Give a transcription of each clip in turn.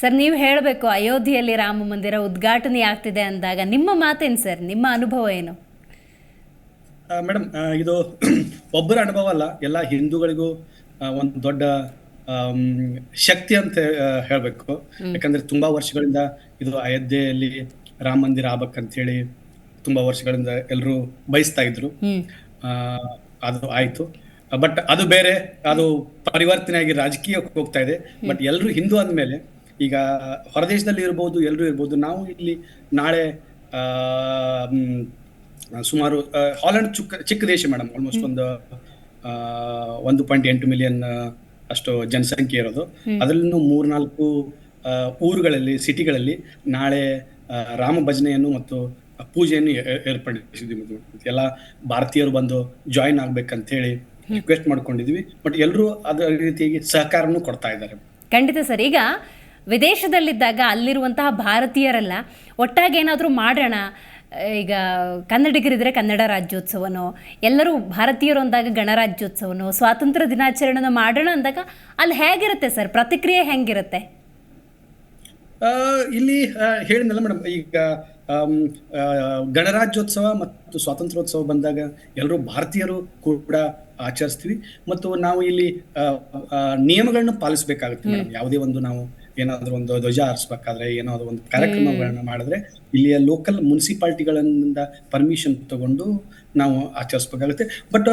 Sir ನೀವು ಹೇಳಬೇಕು, ಅಯೋಧ್ಯೆಯಲ್ಲಿ ರಾಮ ಮಂದಿರ ಉದ್ಘಾಟನೆ ಆಗ್ತಿದೆ ಅಂದಾಗ ನಿಮ್ಮ ಮಾತೇನು ಸರ್, ನಿಮ್ಮ ಅನುಭವ ಏನು? ಮೇಡಮ್, ಇದು ಒಬ್ಬರ ಅನುಭವ ಅಲ್ಲ, ಎಲ್ಲ ಹಿಂದೂಗಳಿಗೂ ಒಂದು ದೊಡ್ಡ ಶಕ್ತಿ ಅಂತ ಹೇಳಬೇಕು. ಯಾಕಂದ್ರೆ ತುಂಬಾ ವರ್ಷಗಳಿಂದ ಇದು ಅಯೋಧ್ಯೆಯಲ್ಲಿ ರಾಮ ಮಂದಿರ ಆಗ್ಬೇಕಂತ ಹೇಳಿ ತುಂಬಾ ವರ್ಷಗಳಿಂದ ಎಲ್ಲರೂ ಬಯಸ್ತಾ ಇದ್ರು. ಅದು ಆಯ್ತು. ಬಟ್ ಅದು ಬೇರೆ, ಅದು ಪರಿವರ್ತನೆ ಆಗಿ ರಾಜಕೀಯಕ್ಕೆ ಹೋಗ್ತಾ ಇದೆ. ಬಟ್ ಎಲ್ಲರೂ ಹಿಂದೂ ಅಂದ್ಮೇಲೆ ಈಗ ಹೊರದೇಶದಲ್ಲಿ ಇರ್ಬೋದು, ಎಲ್ಲರೂ ಇರ್ಬೋದು. ನಾವು ಇಲ್ಲಿ ನಾಳೆ ಸುಮಾರು ಹಾಲೆಂಡ್ ಚಿಕ್ಕ ದೇಶ ಮೇಡಮ್, ಆಲ್ಮೋಸ್ಟ್ ಒಂದು 1.8 ಮಿಲಿಯನ್ ಅಷ್ಟು ಜನಸಂಖ್ಯೆ ಇರೋದು. ಅದರಲ್ಲೂ 3-4 ಊರುಗಳಲ್ಲಿ, ಸಿಟಿಗಳಲ್ಲಿ ನಾಳೆ ರಾಮ ಭಜನೆಯನ್ನು ಮತ್ತು ಪೂಜೆಯನ್ನು ಏರ್ಪಡಿಸಿದ್ವಿ. ಎಲ್ಲ ಭಾರತೀಯರು ಬಂದು ಜಾಯಿನ್ ಆಗ್ಬೇಕಂತ ಹೇಳಿ ರಿಕ್ವೆಸ್ಟ್ ಮಾಡ್ಕೊಂಡಿದ್ವಿ. ಬಟ್ ಎಲ್ಲರೂ ಅದೇ ರೀತಿಯಾಗಿ ಸಹಕಾರನೂ ಕೊಡ್ತಾ ಇದ್ದಾರೆ. ಖಂಡಿತ ಸರ್. ಈಗ ವಿದೇಶದಲ್ಲಿದ್ದಾಗ ಅಲ್ಲಿರುವಂತಹ ಭಾರತೀಯರೆಲ್ಲ ಒಟ್ಟಾಗಿ ಏನಾದರೂ ಮಾಡೋಣ, ಈಗ ಕನ್ನಡಿಗರಿದ್ರೆ ಕನ್ನಡ ರಾಜ್ಯೋತ್ಸವನೋ, ಎಲ್ಲರೂ ಭಾರತೀಯರು ಅಂದಾಗ ಗಣರಾಜ್ಯೋತ್ಸವನೋ, ಸ್ವಾತಂತ್ರ್ಯ ದಿನಾಚರಣೆನೋ ಮಾಡೋಣ ಅಂದಾಗ ಅಲ್ಲಿ ಹೇಗಿರುತ್ತೆ ಸರ್, ಪ್ರತಿಕ್ರಿಯೆ ಹೆಂಗಿರುತ್ತೆ? ಇಲ್ಲಿ ಹೇಳಿದ್ನಲ್ಲ ಮೇಡಮ್, ಈಗ ಗಣರಾಜ್ಯೋತ್ಸವ ಮತ್ತು ಸ್ವಾತಂತ್ರ್ಯೋತ್ಸವ ಬಂದಾಗ ಎಲ್ಲರೂ ಭಾರತೀಯರು ಕೂಡ ಆಚರಿಸ್ತೀವಿ. ಮತ್ತು ನಾವು ಇಲ್ಲಿ ನಿಯಮಗಳನ್ನ ಪಾಲಿಸಬೇಕಾಗುತ್ತೆ ಮೇಡಮ್. ಯಾವುದೇ ಒಂದು ನಾವು ಏನಾದರೂ ಒಂದು ಧ್ವಜ ಹಾರಿಸ್ಬೇಕಾದ್ರೆ, ಏನಾದ್ರು ಒಂದು ಕಾರ್ಯಕ್ರಮಗಳನ್ನ ಮಾಡಿದ್ರೆ ಇಲ್ಲಿಯ ಲೋಕಲ್ ಮುನ್ಸಿಪಾಲಿಟಿಗಳಿಂದ ಪರ್ಮಿಷನ್ ತಗೊಂಡು ನಾವು ಆಚರಿಸ್ಬೇಕಾಗುತ್ತೆ. ಬಟ್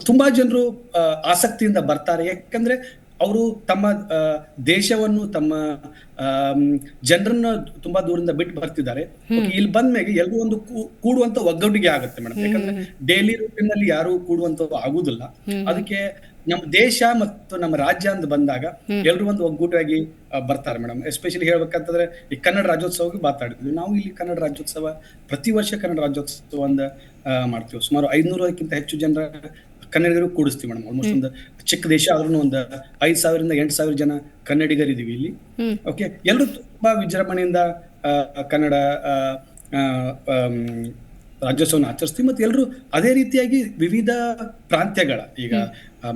ತುಂಬಾ ಜನರು ಆಸಕ್ತಿಯಿಂದ ಬರ್ತಾರೆ. ಯಾಕಂದ್ರೆ ಅವರು ತಮ್ಮ ದೇಶವನ್ನು, ತಮ್ಮ ಜನರನ್ನ ತುಂಬಾ ದೂರದಿಂದ ಬಿಟ್ಟು ಬರ್ತಿದ್ದಾರೆ. ಇಲ್ಲಿ ಬಂದ್ಮೇಲೆ ಎಲ್ಲರೂ ಒಂದು ಕೂಡುವಂತ ಒಗ್ಗಟ್ಟಿಗೆ ಆಗುತ್ತೆ ಮೇಡಮ್. ಯಾಕಂದ್ರೆ ಡೈಲಿ ರೂಟೀನ್ ನಲ್ಲಿ ಯಾರು ಕೂಡುವಂತ ಆಗುದಿಲ್ಲ. ಅದಕ್ಕೆ ನಮ್ಮ ದೇಶ ಮತ್ತು ನಮ್ಮ ರಾಜ್ಯ ಅಂತ ಬಂದಾಗ ಎಲ್ಲರೂ ಒಂದು ಒಗ್ಗೂಟಾಗಿ ಬರ್ತಾರೆ ಮೇಡಮ್. ಎಸ್ಪೆಷಲಿ ಹೇಳ್ಬೇಕಂತಂದ್ರೆ ಈ ಕನ್ನಡ ರಾಜ್ಯೋತ್ಸವಕ್ಕೆ ಮಾತಾಡಿದ್ವಿ ನಾವು. ಇಲ್ಲಿ ಕನ್ನಡ ರಾಜ್ಯೋತ್ಸವ ಪ್ರತಿ ವರ್ಷ ಕನ್ನಡ ರಾಜ್ಯೋತ್ಸವ ಮಾಡ್ತೀವಿ. ಸುಮಾರು 500ಕ್ಕಿಂತ ಹೆಚ್ಚು ಜನರ ಕನ್ನಡಿಗರು ಕೂಡಿಸ್ತೀವಿ ಮೇಡಮ್. ಆಲ್ಮೋಸ್ಟ್ ಒಂದು ಚಿಕ್ಕ ದೇಶ ಆದ್ರೂ ಒಂದು 5,000-8,000 ಜನ ಕನ್ನಡಿಗರಿದ್ದೀವಿ ಇಲ್ಲಿ. ಓಕೆ, ಎಲ್ಲರೂ ತುಂಬಾ ವಿಜೃಂಭಣೆಯಿಂದ ಕನ್ನಡ ರಾಜ್ಯೋತ್ಸವನ ಆಚರಿಸ್ತೀವಿ. ಮತ್ತು ಎಲ್ಲರೂ ಅದೇ ರೀತಿಯಾಗಿ ವಿವಿಧ ಪ್ರಾಂತ್ಯಗಳ, ಈಗ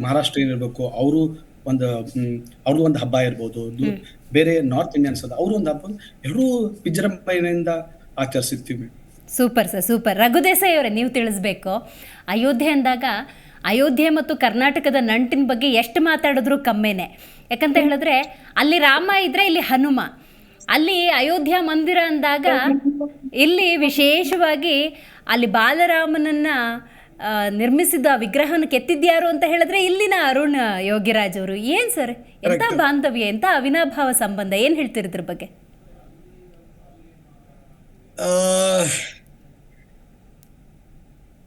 ಮಹಾರಾಷ್ಟ್ರ ಏನಿರ್ಬೇಕು, ಅವ್ರದ್ದು ಒಂದು ಹಬ್ಬ ಇರ್ಬೋದು, ಬೇರೆ ನಾರ್ತ್ ಇಂಡಿಯನ್ಸ್ ಅದ ಅವರು ಒಂದು ಹಬ್ಬ, ಎಲ್ಲರೂ ವಿಜೃಂಭಣೆಯಿಂದ ಆಚರಿಸಿರ್ತೀವಿ. Super sir, super. Raghu Desai ಅವರೇ, ನೀವು ತಿಳಿಸ್ಬೇಕು, ಅಯೋಧ್ಯೆ ಅಂದಾಗ ಅಯೋಧ್ಯೆ ಮತ್ತು ಕರ್ನಾಟಕದ ನಂಟಿನ ಬಗ್ಗೆ ಎಷ್ಟು ಮಾತಾಡಿದ್ರು ಕಮ್ಮಿನೇ. ಯಾಕಂತ ಹೇಳಿದ್ರೆ ಅಲ್ಲಿ ರಾಮ ಇದ್ರೆ ಇಲ್ಲಿ ಹನುಮ, ಅಲ್ಲಿ ಅಯೋಧ್ಯ ಮಂದಿರ ಅಂದಾಗ ಇಲ್ಲಿ ವಿಶೇಷವಾಗಿ ಅಲ್ಲಿ ಬಾಲರಾಮನನ್ನ ನಿರ್ಮಿಸಿದ ವಿಗ್ರಹವನ್ನು ಕೆತ್ತಿದ್ಯಾರು ಅಂತ ಹೇಳಿದ್ರೆ ಇಲ್ಲಿನ ಅರುಣ್ ಯೋಗಿರಾಜ್ ಅವರು. ಏನ್ ಸರ್, ಎಂತ ಬಾಂಧವ್ಯ, ಎಂತ ಅವಿನಾಭಾವ ಸಂಬಂಧ, ಏನ್ ಹೇಳ್ತೀರಿ ಇದ್ರ ಬಗ್ಗೆ?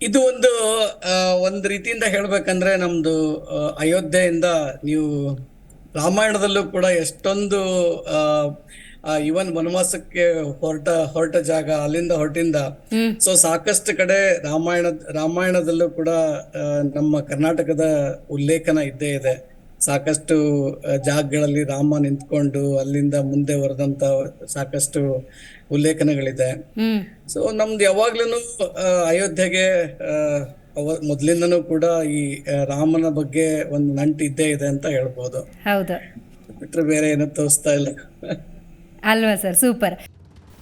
ಇದು ಒಂದು ರೀತಿಯಿಂದ ಹೇಳ್ಬೇಕಂದ್ರೆ ನಮ್ದು ಅಯೋಧ್ಯೆಯಿಂದ ನೀವು ರಾಮಾಯಣದಲ್ಲೂ ಕೂಡ ಎಷ್ಟೊಂದು ಇವನ್ ವನವಾಸಕ್ಕೆ ಹೊರಟ ಜಾಗ, ಅಲ್ಲಿಂದ ಹೊರಟಿಂದ ಸೊ ಸಾಕಷ್ಟು ಕಡೆ ರಾಮಾಯಣದಲ್ಲೂ ಕೂಡ ನಮ್ಮ ಕರ್ನಾಟಕದ ಉಲ್ಲೇಖನ ಇದ್ದೇ ಇದೆ. ಸಾಕಷ್ಟು ಜಾಗಗಳಲ್ಲಿ ರಾಮ ನಿಂತ್ಕೊಂಡು ಅಲ್ಲಿಂದ ಮುಂದೆ ಹೊರದಂತ ಸಾಕಷ್ಟು ಉಲ್ಲೇಖನಗಳಿದೆ. ಸೊ ನಮ್ದು ಯಾವಾಗ್ಲೂ ಅಯೋಧ್ಯೆಗೆ ಮೊದ್ಲಿಂದನೂ ಕೂಡ ಈ ರಾಮನ ಬಗ್ಗೆ ಒಂದು ನಂಟು ಇದ್ದೇ ಇದೆ ಅಂತ ಹೇಳ್ಬೋದು. ಹೌದು, ಬಿಟ್ರೆ ಬೇರೆ ಏನೋ ತೋರಿಸ್ತಾ ಇಲ್ಲ ಅಲ್ವಾ ಸರ್? ಸೂಪರ್.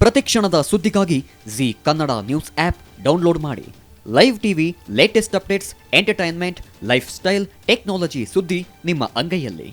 ಪ್ರತಿಕ್ಷಣದ ಸುದ್ದಿಗಾಗಿ Zee Kannada news app download ಮಾಡಿ. Live TV, latest updates, entertainment, lifestyle, technology ಸುದ್ದಿ ನಿಮ್ಮ ಅಂಗೈಯಲ್ಲಿ.